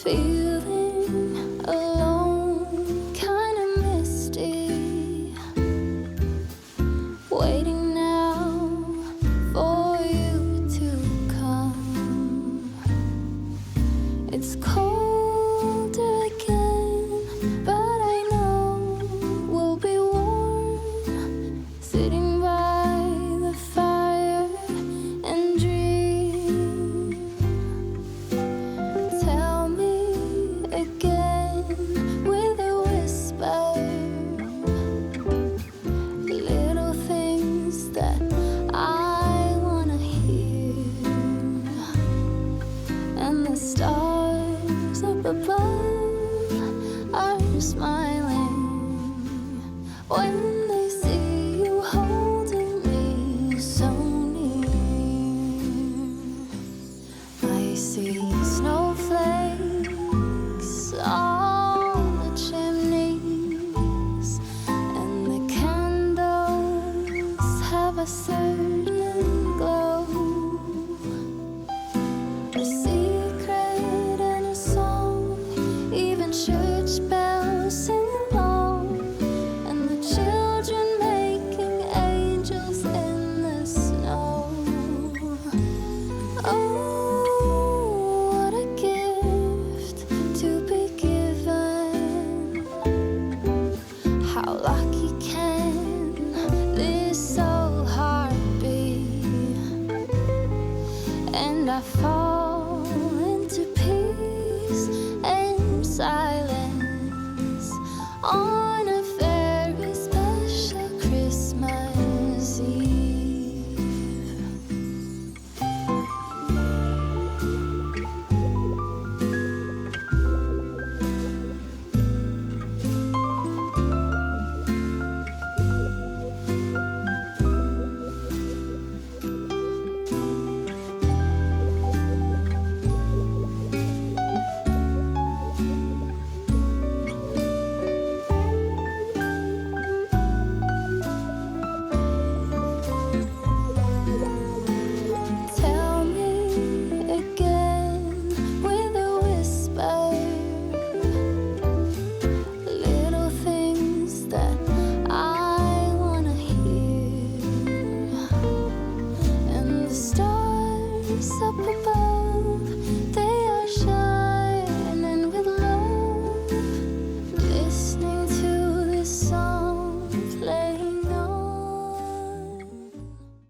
Feeling alone, kinda misty, waiting now for you to come. It's cold again, but I know we'll be warm, sitting by the fire and dream. Tell me again with a whisper, little things that I wanna hear, and the stars up above are smiling when they see you holding me so near. I see snowflakes on the chimneys, and the candles have a certain glow, a secret and a song, even church bells sing along, and the children making angels in the snow. Oh, what a gift to be given. How lucky can this old heart be? And I fall